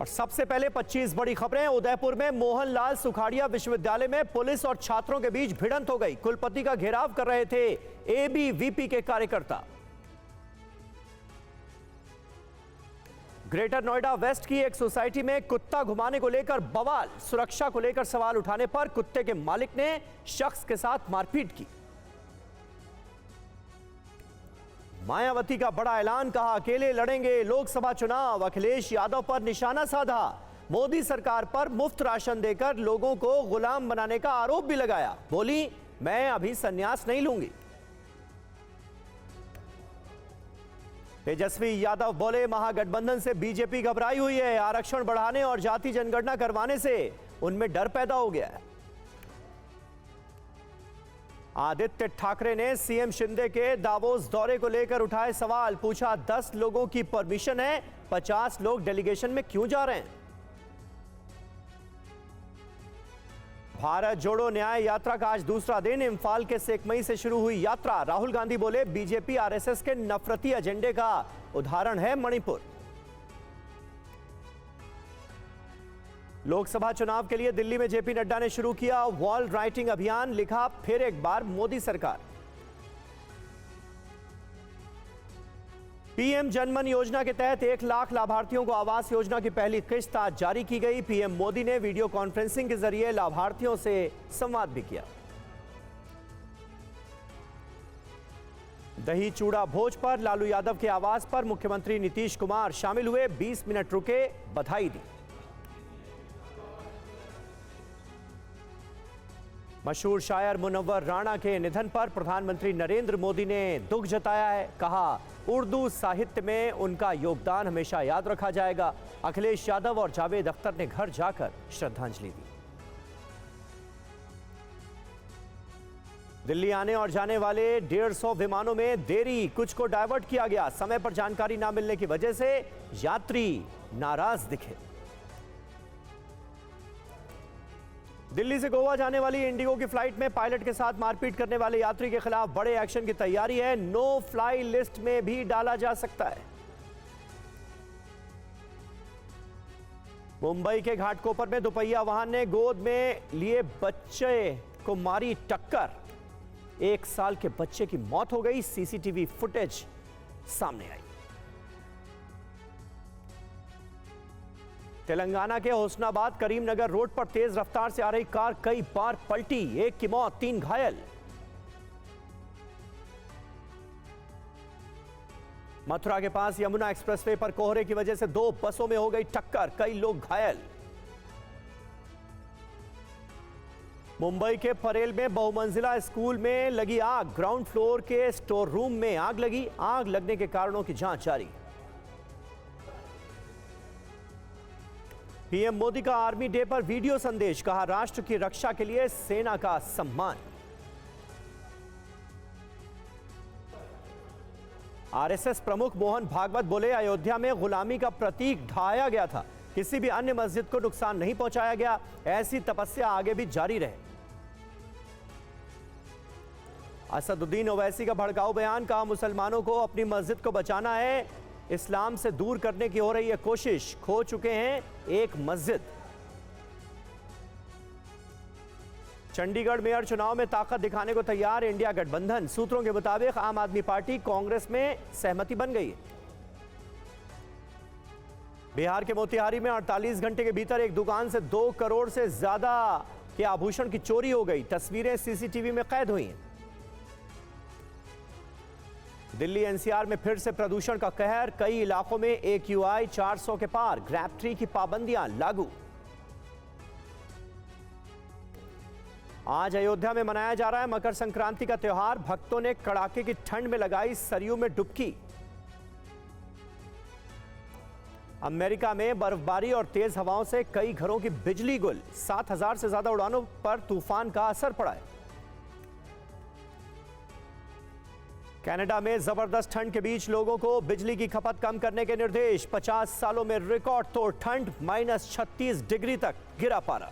और सबसे पहले 25 बड़ी खबरें। उदयपुर में मोहनलाल सुखाड़िया विश्वविद्यालय में पुलिस और छात्रों के बीच भिड़ंत हो गई। कुलपति का घेराव कर रहे थे एबीवीपी के कार्यकर्ता। ग्रेटर नोएडा वेस्ट की एक सोसाइटी में कुत्ता घुमाने को लेकर बवाल। सुरक्षा को लेकर सवाल उठाने पर कुत्ते के मालिक ने शख्स के साथ मारपीट की। मायावती का बड़ा ऐलान, कहा अकेले लड़ेंगे लोकसभा चुनाव। अखिलेश यादव पर निशाना साधा। मोदी सरकार पर मुफ्त राशन देकर लोगों को गुलाम बनाने का आरोप भी लगाया। बोली, मैं अभी संन्यास नहीं लूंगी। तेजस्वी यादव बोले, महागठबंधन से बीजेपी घबराई हुई है। आरक्षण बढ़ाने और जाति जनगणना करवाने से उनमें डर पैदा हो गया है। आदित्य ठाकरे ने सीएम शिंदे के दावोस दौरे को लेकर उठाए सवाल। पूछा, 10 लोगों की परमिशन है, 50 लोग डेलीगेशन में क्यों जा रहे हैं? भारत जोड़ो न्याय यात्रा का आज दूसरा दिन। इंफाल के सेकमई से शुरू हुई यात्रा। राहुल गांधी बोले, बीजेपी आरएसएस के नफरती एजेंडे का उदाहरण है मणिपुर। लोकसभा चुनाव के लिए दिल्ली में जेपी नड्डा ने शुरू किया वॉल राइटिंग अभियान। लिखा, फिर एक बार मोदी सरकार। पीएम जनमन योजना के तहत 1 लाख लाभार्थियों को आवास योजना की पहली किस्त आज जारी की गई। पीएम मोदी ने वीडियो कॉन्फ्रेंसिंग के जरिए लाभार्थियों से संवाद भी किया। दही चूड़ा भोज पर लालू यादव के आवास पर मुख्यमंत्री नीतीश कुमार शामिल हुए। 20 मिनट रुके, बधाई दी। मशहूर शायर मुनव्वर राणा के निधन पर प्रधानमंत्री नरेंद्र मोदी ने दुख जताया है। कहा, उर्दू साहित्य में उनका योगदान हमेशा याद रखा जाएगा। अखिलेश यादव और जावेद अख्तर ने घर जाकर श्रद्धांजलि दी। दिल्ली आने और जाने वाले 150 विमानों में देरी, कुछ को डायवर्ट किया गया। समय पर जानकारी न मिलने की वजह से यात्री नाराज दिखे। दिल्ली से गोवा जाने वाली इंडिगो की फ्लाइट में पायलट के साथ मारपीट करने वाले यात्री के खिलाफ बड़े एक्शन की तैयारी है। नो फ्लाई लिस्ट में भी डाला जा सकता है। मुंबई के घाटकोपर में दोपहिया वाहन ने गोद में लिए बच्चे को मारी टक्कर। 1 साल के बच्चे की मौत हो गई। सीसीटीवी फुटेज सामने आई। तेलंगाना के होशंगाबाद करीमनगर रोड पर तेज रफ्तार से आ रही कार कई बार पलटी। 1 की मौत, 3 घायल। मथुरा के पास यमुना एक्सप्रेसवे पर कोहरे की वजह से 2 बसों में हो गई टक्कर, कई लोग घायल। मुंबई के परेल में बहुमंजिला स्कूल में लगी आग। ग्राउंड फ्लोर के स्टोर रूम में आग लगी। आग लगने के कारणों की जांच जारी। पीएम मोदी का आर्मी डे पर वीडियो संदेश। कहा, राष्ट्र की रक्षा के लिए सेना का सम्मान। आरएसएस प्रमुख मोहन भागवत बोले, अयोध्या में गुलामी का प्रतीक ढाया गया था। किसी भी अन्य मस्जिद को नुकसान नहीं पहुंचाया गया। ऐसी तपस्या आगे भी जारी रहे। असदुद्दीन ओवैसी का भड़काऊ बयान। कहा, मुसलमानों को अपनी मस्जिद को बचाना है। इस्लाम से दूर करने की हो रही है कोशिश। खो चुके हैं एक मस्जिद। चंडीगढ़ मेयर चुनाव में ताकत दिखाने को तैयार इंडिया गठबंधन। सूत्रों के मुताबिक आम आदमी पार्टी कांग्रेस में सहमति बन गई है। बिहार के मोतिहारी में 48 घंटे के भीतर एक दुकान से 2 करोड़ से ज्यादा के आभूषण की चोरी हो गई। तस्वीरें सीसीटीवी में कैद हुई हैं। दिल्ली एनसीआर में फिर से प्रदूषण का कहर। कई इलाकों में AQI 400 के पार। ग्रैप ट्री की पाबंदियां लागू। आज अयोध्या में मनाया जा रहा है मकर संक्रांति का त्योहार। भक्तों ने कड़ाके की ठंड में लगाई सरयू में डुबकी। अमेरिका में बर्फबारी और तेज हवाओं से कई घरों की बिजली गुल। 7000 से ज्यादा उड़ानों पर तूफान का असर पड़ा है। कनाडा में जबरदस्त ठंड के बीच लोगों को बिजली की खपत कम करने के निर्देश। 50 सालों में रिकॉर्ड तोड़ ठंड, -36 डिग्री तक गिरा पारा।